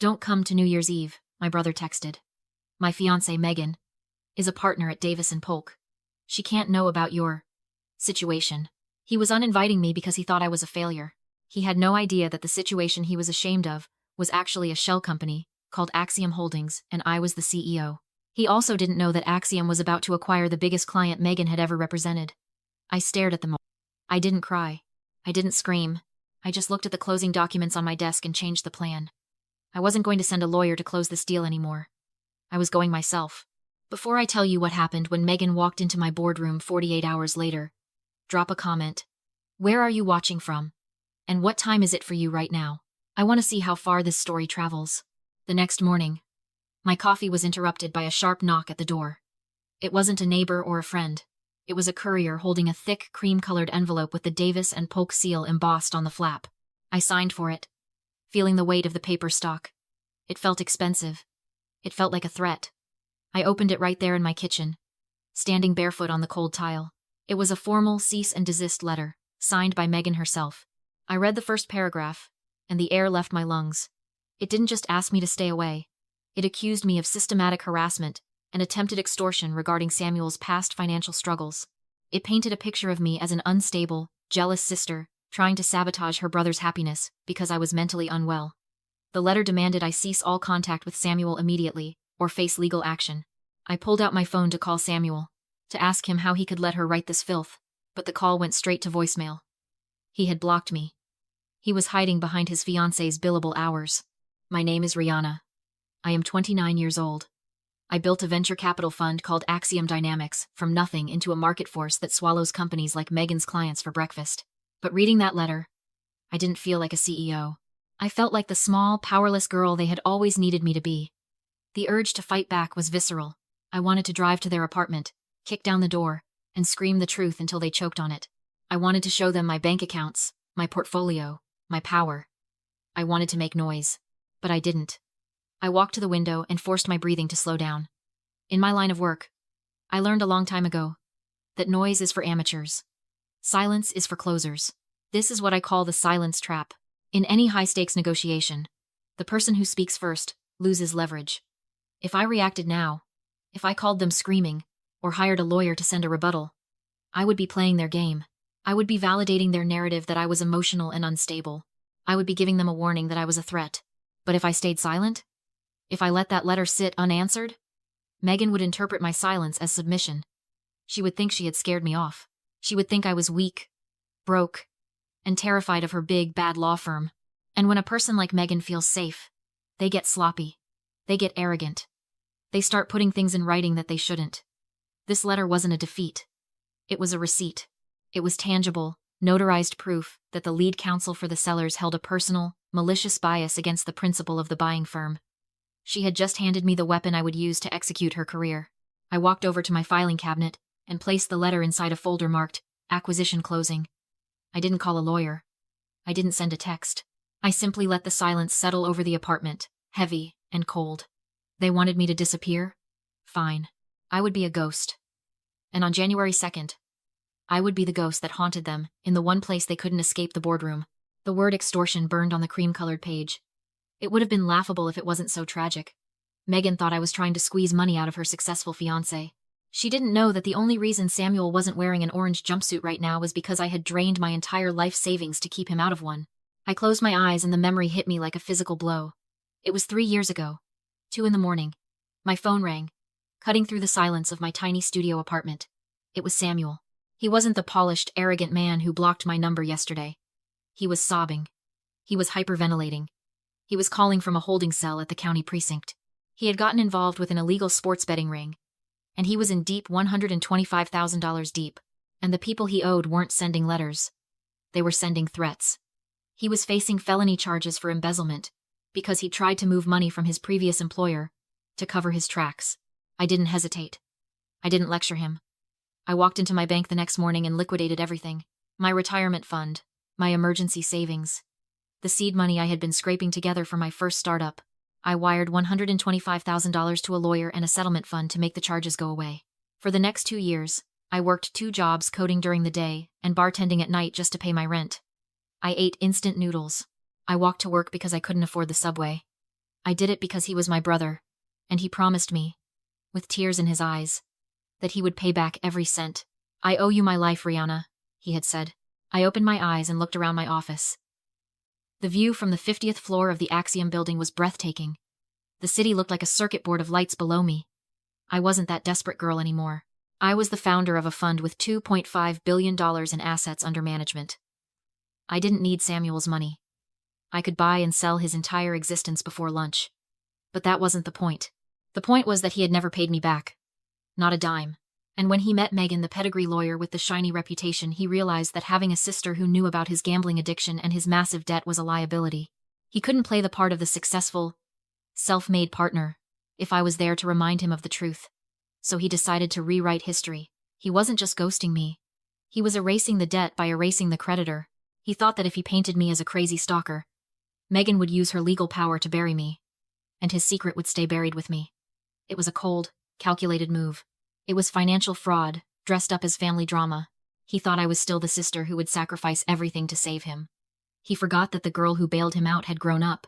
Don't come to New Year's Eve, my brother texted. My fiancée, Megan, is a partner at Davis & Polk. She can't know about your situation. He was uninviting me because he thought I was a failure. He had no idea that the situation he was ashamed of was actually a shell company called Axiom Holdings, and I was the CEO. He also didn't know that Axiom was about to acquire the biggest client Megan had ever represented. I stared at them all. I didn't cry. I didn't scream. I just looked at the closing documents on my desk and changed the plan. I wasn't going to send a lawyer to close this deal anymore. I was going myself. Before I tell you what happened when Megan walked into my boardroom 48 hours later, drop a comment. Where are you watching from? And what time is it for you right now? I want to see how far this story travels. The next morning, my coffee was interrupted by a sharp knock at the door. It wasn't a neighbor or a friend. It was a courier holding a thick, cream-colored envelope with the Davis & Polk seal embossed on the flap. I signed for it, feeling the weight of the paper stock. It felt expensive. It felt like a threat. I opened it right there in my kitchen, standing barefoot on the cold tile. It was a formal cease and desist letter, signed by Megan herself. I read the first paragraph, and the air left my lungs. It didn't just ask me to stay away. It accused me of systematic harassment and attempted extortion regarding Samuel's past financial struggles. It painted a picture of me as an unstable, jealous sister trying to sabotage her brother's happiness because I was mentally unwell. The letter demanded I cease all contact with Samuel immediately or face legal action. I pulled out my phone to call Samuel, to ask him how he could let her write this filth, but the call went straight to voicemail. He had blocked me. He was hiding behind his fiancée's billable hours. My name is Rihanna. I am 29 years old. I built a venture capital fund called Axiom Dynamics from nothing into a market force that swallows companies like Megan's clients for breakfast. But reading that letter, I didn't feel like a CEO. I felt like the small, powerless girl they had always needed me to be. The urge to fight back was visceral. I wanted to drive to their apartment, kick down the door, and scream the truth until they choked on it. I wanted to show them my bank accounts, my portfolio, my power. I wanted to make noise, but I didn't. I walked to the window and forced my breathing to slow down. In my line of work, I learned a long time ago that noise is for amateurs. Silence is for closers. This is what I call the silence trap. In any high-stakes negotiation, the person who speaks first loses leverage. If I reacted now, if I called them screaming, or hired a lawyer to send a rebuttal, I would be playing their game. I would be validating their narrative that I was emotional and unstable. I would be giving them a warning that I was a threat. But if I stayed silent, if I let that letter sit unanswered, Megan would interpret my silence as submission. She would think she had scared me off. She would think I was weak, broke, and terrified of her big, bad law firm. And when a person like Megan feels safe, they get sloppy. They get arrogant. They start putting things in writing that they shouldn't. This letter wasn't a defeat. It was a receipt. It was tangible, notarized proof that the lead counsel for the sellers held a personal, malicious bias against the principal of the buying firm. She had just handed me the weapon I would use to execute her career. I walked over to my filing cabinet and placed the letter inside a folder marked Acquisition Closing. I didn't call a lawyer. I didn't send a text. I simply let the silence settle over the apartment, heavy and cold. They wanted me to disappear? Fine. I would be a ghost. And on January 2nd, I would be the ghost that haunted them in the one place they couldn't escape, the boardroom. The word extortion burned on the cream-colored page. It would have been laughable if it wasn't so tragic. Megan thought I was trying to squeeze money out of her successful fiancé. She didn't know that the only reason Samuel wasn't wearing an orange jumpsuit right now was because I had drained my entire life savings to keep him out of one. I closed my eyes and the memory hit me like a physical blow. It was 3 years ago. 2 a.m. My phone rang, cutting through the silence of my tiny studio apartment. It was Samuel. He wasn't the polished, arrogant man who blocked my number yesterday. He was sobbing. He was hyperventilating. He was calling from a holding cell at the county precinct. He had gotten involved with an illegal sports betting ring, and he was in deep $125,000 deep, and the people he owed weren't sending letters. They were sending threats. He was facing felony charges for embezzlement because he tried to move money from his previous employer to cover his tracks. I didn't hesitate. I didn't lecture him. I walked into my bank the next morning and liquidated everything. My retirement fund, my emergency savings, the seed money I had been scraping together for my first startup. I wired $125,000 to a lawyer and a settlement fund to make the charges go away. For the next 2 years, I worked 2 jobs, coding during the day and bartending at night just to pay my rent. I ate instant noodles. I walked to work because I couldn't afford the subway. I did it because he was my brother, and he promised me, with tears in his eyes, that he would pay back every cent. I owe you my life, Rihanna, he had said. I opened my eyes and looked around my office. The view from the 50th floor of the Axiom building was breathtaking. The city looked like a circuit board of lights below me. I wasn't that desperate girl anymore. I was the founder of a fund with $2.5 billion in assets under management. I didn't need Samuel's money. I could buy and sell his entire existence before lunch. But that wasn't the point. The point was that he had never paid me back. Not a dime. And when he met Megan, the pedigree lawyer with the shiny reputation, he realized that having a sister who knew about his gambling addiction and his massive debt was a liability. He couldn't play the part of the successful, self-made partner if I was there to remind him of the truth. So he decided to rewrite history. He wasn't just ghosting me. He was erasing the debt by erasing the creditor. He thought that if he painted me as a crazy stalker, Megan would use her legal power to bury me, and his secret would stay buried with me. It was a cold, calculated move. It was financial fraud, dressed up as family drama. He thought I was still the sister who would sacrifice everything to save him. He forgot that the girl who bailed him out had grown up.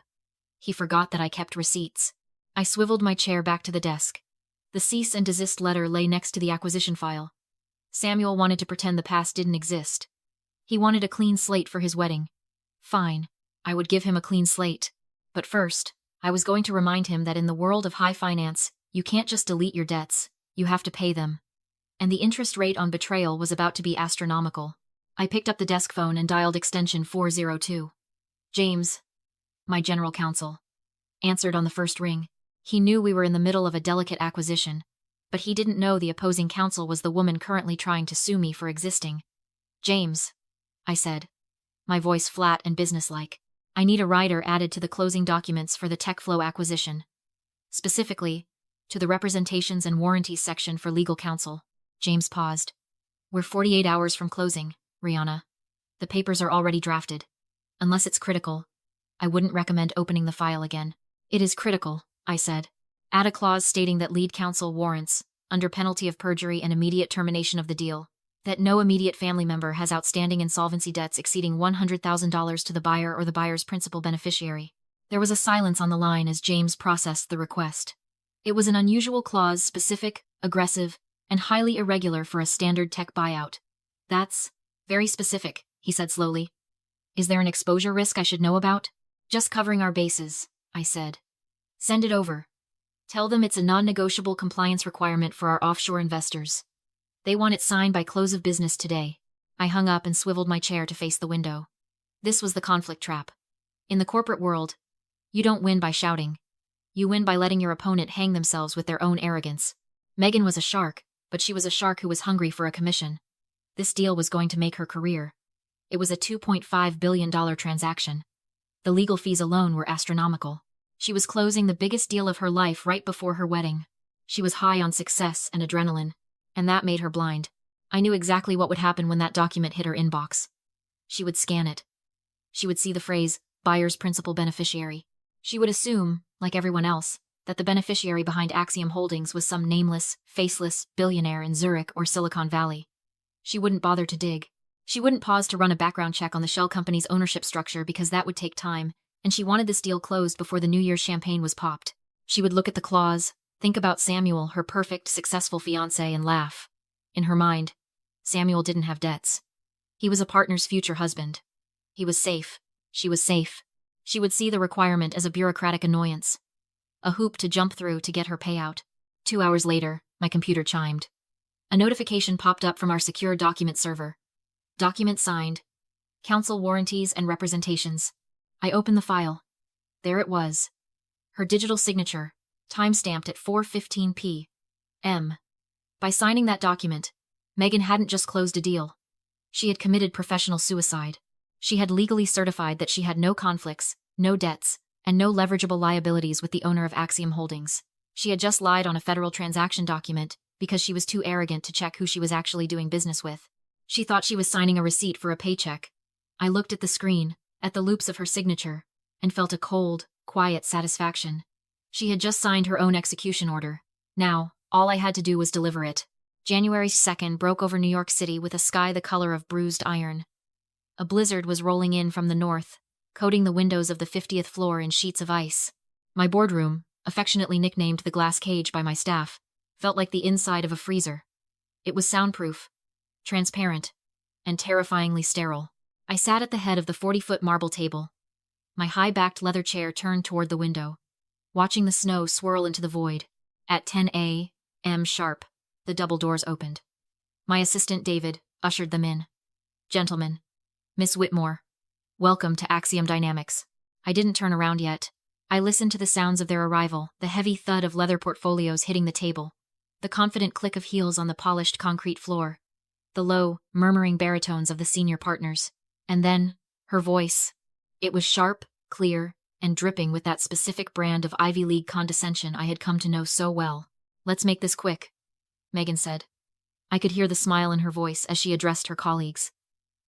He forgot that I kept receipts. I swiveled my chair back to the desk. The cease and desist letter lay next to the acquisition file. Samuel wanted to pretend the past didn't exist. He wanted a clean slate for his wedding. Fine, I would give him a clean slate. But first, I was going to remind him that in the world of high finance, you can't just delete your debts, you have to pay them. And the interest rate on betrayal was about to be astronomical. I picked up the desk phone and dialed extension 402. James, my general counsel, answered on the first ring. He knew we were in the middle of a delicate acquisition, but he didn't know the opposing counsel was the woman currently trying to sue me for existing. James, I said, my voice flat and businesslike. I need a rider added to the closing documents for the TechFlow acquisition. Specifically, to the representations and warranties section for legal counsel. James paused. We're 48 hours from closing, Rihanna. The papers are already drafted. Unless it's critical, I wouldn't recommend opening the file again. It is critical, I said. Add a clause stating that lead counsel warrants, under penalty of perjury and immediate termination of the deal, that no immediate family member has outstanding insolvency debts exceeding $100,000 to the buyer or the buyer's principal beneficiary. There was a silence on the line as James processed the request. It was an unusual clause, specific, aggressive, and highly irregular for a standard tech buyout. That's very specific, he said slowly. Is there an exposure risk I should know about? Just covering our bases, I said. Send it over. Tell them it's a non-negotiable compliance requirement for our offshore investors. They want it signed by close of business today. I hung up and swiveled my chair to face the window. This was the conflict trap. In the corporate world, you don't win by shouting. You win by letting your opponent hang themselves with their own arrogance. Megan was a shark, but she was a shark who was hungry for a commission. This deal was going to make her career. It was a $2.5 billion transaction. The legal fees alone were astronomical. She was closing the biggest deal of her life right before her wedding. She was high on success and adrenaline, and that made her blind. I knew exactly what would happen when that document hit her inbox. She would scan it. She would see the phrase, buyer's principal beneficiary. She would assume, like everyone else, that the beneficiary behind Axiom Holdings was some nameless, faceless billionaire in Zurich or Silicon Valley. She wouldn't bother to dig. She wouldn't pause to run a background check on the shell company's ownership structure because that would take time, and she wanted this deal closed before the New Year's champagne was popped. She would look at the clause, think about Samuel, her perfect, successful fiancé, and laugh. In her mind, Samuel didn't have debts. He was a partner's future husband. He was safe. She was safe. She would see the requirement as a bureaucratic annoyance. A hoop to jump through to get her payout. 2 hours later, my computer chimed. A notification popped up from our secure document server. Document signed. Counsel warranties and representations. I opened the file. There it was. Her digital signature, time-stamped at 4:15 p.m. By signing that document, Megan hadn't just closed a deal. She had committed professional suicide. She had legally certified that she had no conflicts, no debts, and no leverageable liabilities with the owner of Axiom Holdings. She had just lied on a federal transaction document because she was too arrogant to check who she was actually doing business with. She thought she was signing a receipt for a paycheck. I looked at the screen, at the loops of her signature, and felt a cold, quiet satisfaction. She had just signed her own execution order. Now, all I had to do was deliver it. January 2nd broke over New York City with a sky the color of bruised iron. A blizzard was rolling in from the north, coating the windows of the 50th floor in sheets of ice. My boardroom, affectionately nicknamed the glass cage by my staff, felt like the inside of a freezer. It was soundproof, transparent, and terrifyingly sterile. I sat at the head of the 40-foot marble table, my high-backed leather chair turned toward the window, watching the snow swirl into the void. At 10 a.m. sharp, the double doors opened. My assistant David ushered them in. "Gentlemen, Miss Whitmore, welcome to Axiom Dynamics." I didn't turn around yet. I listened to the sounds of their arrival, the heavy thud of leather portfolios hitting the table, the confident click of heels on the polished concrete floor, the low, murmuring baritones of the senior partners. And then, her voice. It was sharp, clear, and dripping with that specific brand of Ivy League condescension I had come to know so well. "Let's make this quick," Megan said. I could hear the smile in her voice as she addressed her colleagues.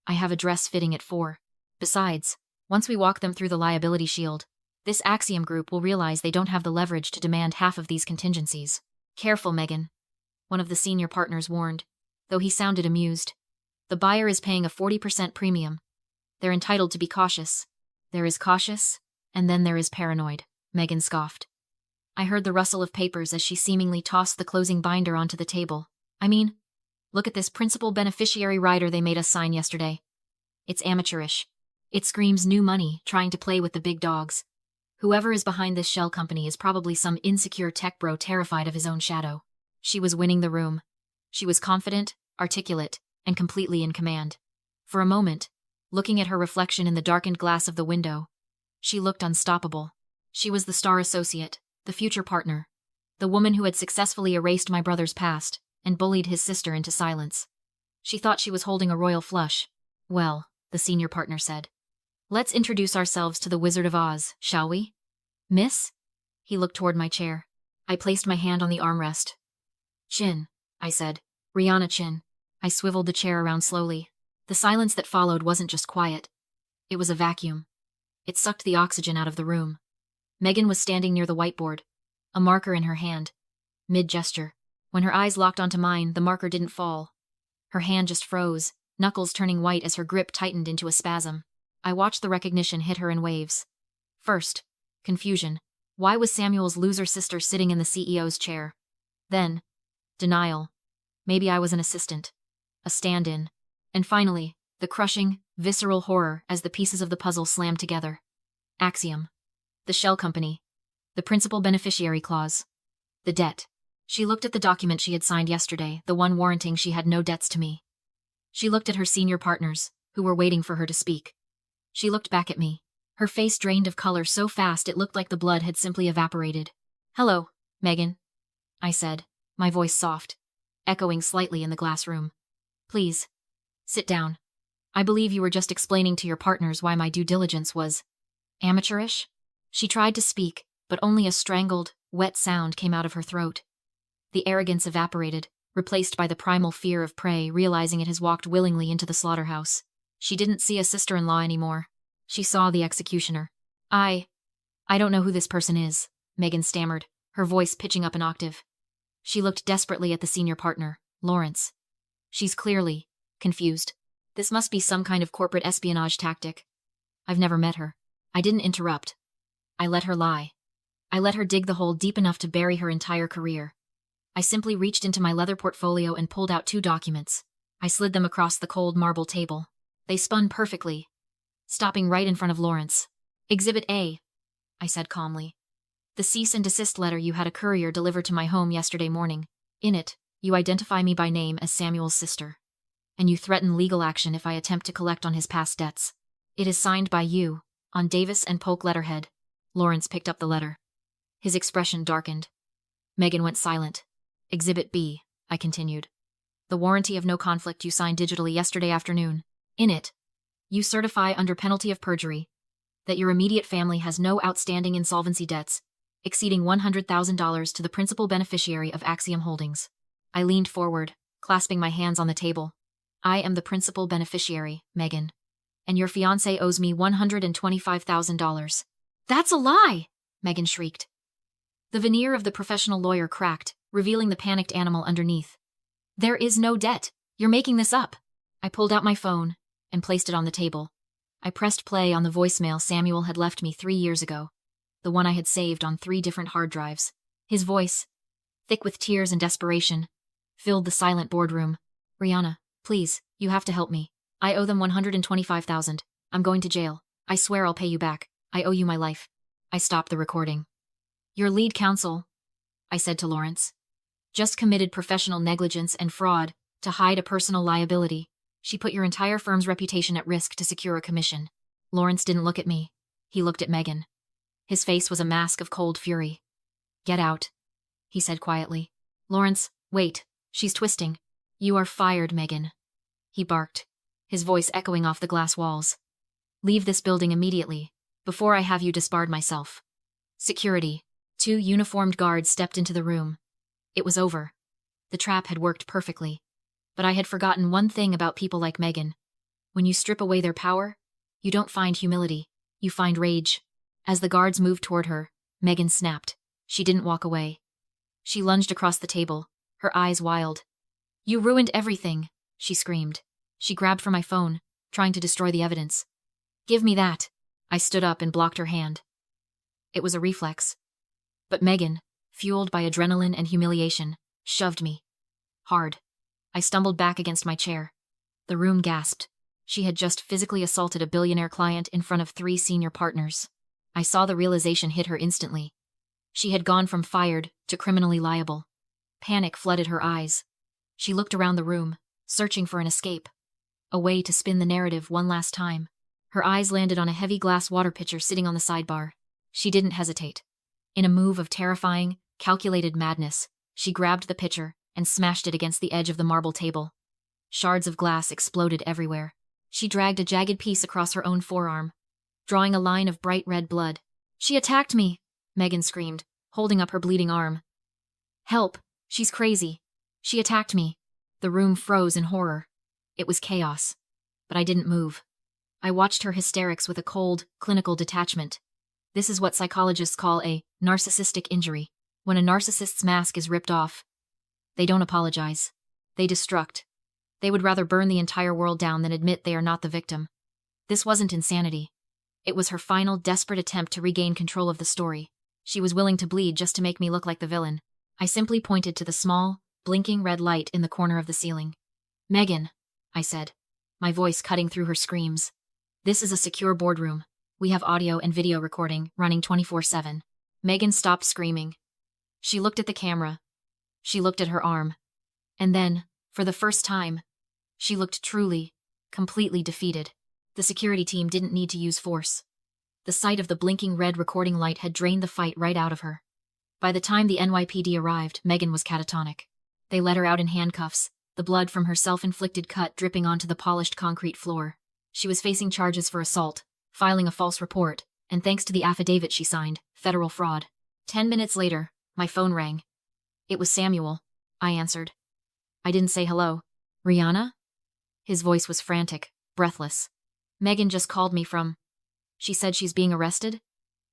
"I have a dress fitting at 4. Besides, once we walk them through the liability shield, this Axiom group will realize they don't have the leverage to demand half of these contingencies." "Careful, Megan," one of the senior partners warned, though he sounded amused. "The buyer is paying a 40% premium. They're entitled to be cautious." "There is cautious, and then there is paranoid," Megan scoffed. I heard the rustle of papers as she seemingly tossed the closing binder onto the table. "I mean, look at this principal beneficiary rider they made us sign yesterday. It's amateurish. It screams new money, trying to play with the big dogs. Whoever is behind this shell company is probably some insecure tech bro terrified of his own shadow." She was winning the room. She was confident, articulate, and completely in command. For a moment, looking at her reflection in the darkened glass of the window, she looked unstoppable. She was the star associate, the future partner, the woman who had successfully erased my brother's past and bullied his sister into silence. She thought she was holding a royal flush. "Well," the senior partner said, "let's introduce ourselves to the Wizard of Oz, shall we?" "Miss?" He looked toward my chair. I placed my hand on the armrest. "Chin," I said. "Rihanna Chin." I swiveled the chair around slowly. The silence that followed wasn't just quiet. It was a vacuum. It sucked the oxygen out of the room. Megan was standing near the whiteboard, a marker in her hand, mid-gesture. When her eyes locked onto mine, the marker didn't fall. Her hand just froze, knuckles turning white as her grip tightened into a spasm. I watched the recognition hit her in waves. First, confusion. Why was Samuel's loser sister sitting in the CEO's chair? Then, denial. Maybe I was an assistant, a stand-in. And finally, the crushing, visceral horror as the pieces of the puzzle slammed together. Axiom. The shell company. The principal beneficiary clause. The debt. She looked at the document she had signed yesterday, the one warranting she had no debts to me. She looked at her senior partners, who were waiting for her to speak. She looked back at me. Her face drained of color so fast it looked like the blood had simply evaporated. "Hello, Megan," I said, my voice soft, echoing slightly in the glass room. "Please, sit down. I believe you were just explaining to your partners why my due diligence was amateurish." She tried to speak, but only a strangled, wet sound came out of her throat. The arrogance evaporated, replaced by the primal fear of prey realizing it has walked willingly into the slaughterhouse. She didn't see a sister-in-law anymore. She saw the executioner. I don't know who this person is," Megan stammered, her voice pitching up an octave. She looked desperately at the senior partner, Lawrence. "She's clearly confused. This must be some kind of corporate espionage tactic. I've never met her." I didn't interrupt. I let her lie. I let her dig the hole deep enough to bury her entire career. I simply reached into my leather portfolio and pulled out 2 documents. I slid them across the cold marble table. They spun perfectly, stopping right in front of Lawrence. "Exhibit A," I said calmly. "The cease and desist letter you had a courier deliver to my home yesterday morning. In it, you identify me by name as Samuel's sister, and you threaten legal action if I attempt to collect on his past debts. It is signed by you, on Davis and Polk letterhead." Lawrence picked up the letter. His expression darkened. Megan went silent. "Exhibit B," I continued. "The warranty of no conflict you signed digitally yesterday afternoon. In it, you certify under penalty of perjury that your immediate family has no outstanding insolvency debts exceeding $100,000 to the principal beneficiary of Axiom Holdings." I leaned forward, clasping my hands on the table. "I am the principal beneficiary, Megan, and your fiancé owes me $125,000. "That's a lie!" Megan shrieked. The veneer of the professional lawyer cracked, revealing the panicked animal underneath. "There is no debt. You're making this up." I pulled out my phone and placed it on the table. I pressed play on the voicemail Samuel had left me 3 years ago. the one I had saved on 3 different hard drives. His voice, thick with tears and desperation, filled the silent boardroom. Rihanna, please, you have to help me. I owe them $125,000. I'm going to jail. I swear I'll pay you back. I owe you my life. I stopped the recording. Your lead counsel, I said to Lawrence, just committed professional negligence and fraud to hide a personal liability. She put your entire firm's reputation at risk to secure a commission. Lawrence didn't look at me. He looked at Megan. His face was a mask of cold fury. Get out, he said quietly. Lawrence, wait, she's twisting. You are fired, Megan, he barked, his voice echoing off the glass walls. Leave this building immediately, before I have you disbarred myself. Security. 2 uniformed guards stepped into the room. It was over. The trap had worked perfectly. But I had forgotten one thing about people like Megan. When you strip away their power, you don't find humility, you find rage. As the guards moved toward her, Megan snapped. She didn't walk away. She lunged across the table, her eyes wild. You ruined everything, she screamed. She grabbed for my phone, trying to destroy the evidence. Give me that. I stood up and blocked her hand. It was a reflex. But Megan, fueled by adrenaline and humiliation, shoved me. Hard. I stumbled back against my chair. The room gasped. She had just physically assaulted a billionaire client in front of 3 senior partners. I saw the realization hit her instantly. She had gone from fired to criminally liable. Panic flooded her eyes. She looked around the room, searching for an escape. A way to spin the narrative one last time. Her eyes landed on a heavy glass water pitcher sitting on the sidebar. She didn't hesitate. In a move of terrifying, calculated madness, she grabbed the pitcher and smashed it against the edge of the marble table. Shards of glass exploded everywhere. She dragged a jagged piece across her own forearm, drawing a line of bright red blood. She attacked me, Megan screamed, holding up her bleeding arm. Help, she's crazy. She attacked me. The room froze in horror. It was chaos. But I didn't move. I watched her hysterics with a cold, clinical detachment. This is what psychologists call a narcissistic injury. When a narcissist's mask is ripped off, they don't apologize. They destruct. They would rather burn the entire world down than admit they are not the victim. This wasn't insanity. It was her final, desperate attempt to regain control of the story. She was willing to bleed just to make me look like the villain. I simply pointed to the small, blinking red light in the corner of the ceiling. Megan, I said, my voice cutting through her screams. This is a secure boardroom. We have audio and video recording running 24/7. Megan stopped screaming. She looked at the camera. She looked at her arm. And then, for the first time, she looked truly, completely defeated. The security team didn't need to use force. The sight of the blinking red recording light had drained the fight right out of her. By the time the NYPD arrived, Megan was catatonic. They let her out in handcuffs, the blood from her self-inflicted cut dripping onto the polished concrete floor. She was facing charges for assault, filing a false report, and thanks to the affidavit she signed, federal fraud. 10 minutes later, my phone rang. It was Samuel, I answered. I didn't say hello. Rihanna? His voice was frantic, breathless. Megan just called me from... She said she's being arrested?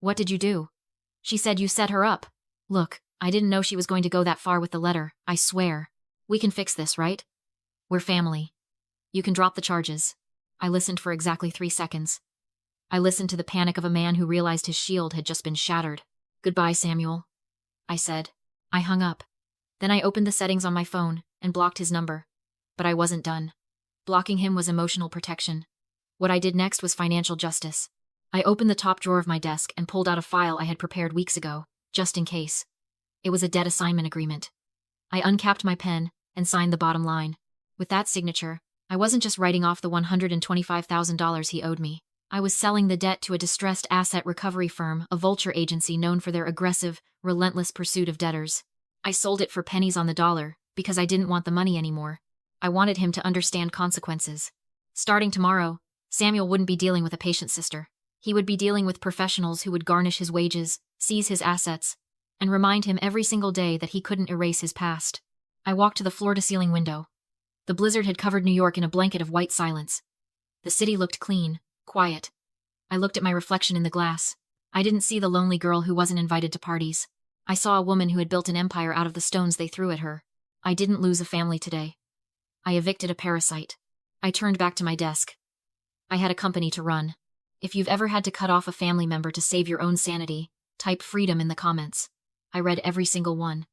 What did you do? She said you set her up. Look, I didn't know she was going to go that far with the letter, I swear. We can fix this, right? We're family. You can drop the charges. I listened for exactly 3 seconds. I listened to the panic of a man who realized his shield had just been shattered. Goodbye, Samuel, I said. I hung up. Then I opened the settings on my phone and blocked his number. But I wasn't done. Blocking him was emotional protection. What I did next was financial justice. I opened the top drawer of my desk and pulled out a file I had prepared weeks ago, just in case. It was a debt assignment agreement. I uncapped my pen and signed the bottom line. With that signature, I wasn't just writing off the $125,000 he owed me. I was selling the debt to a distressed asset recovery firm, a vulture agency known for their aggressive, relentless pursuit of debtors. I sold it for pennies on the dollar because I didn't want the money anymore. I wanted him to understand consequences. Starting tomorrow, Samuel wouldn't be dealing with a patient sister. He would be dealing with professionals who would garnish his wages, seize his assets, and remind him every single day that he couldn't erase his past. I walked to the floor-to-ceiling window. The blizzard had covered New York in a blanket of white silence. The city looked clean, quiet. I looked at my reflection in the glass. I didn't see the lonely girl who wasn't invited to parties. I saw a woman who had built an empire out of the stones they threw at her. I didn't lose a family today. I evicted a parasite. I turned back to my desk. I had a company to run. If you've ever had to cut off a family member to save your own sanity, Type freedom in the comments. I read every single one.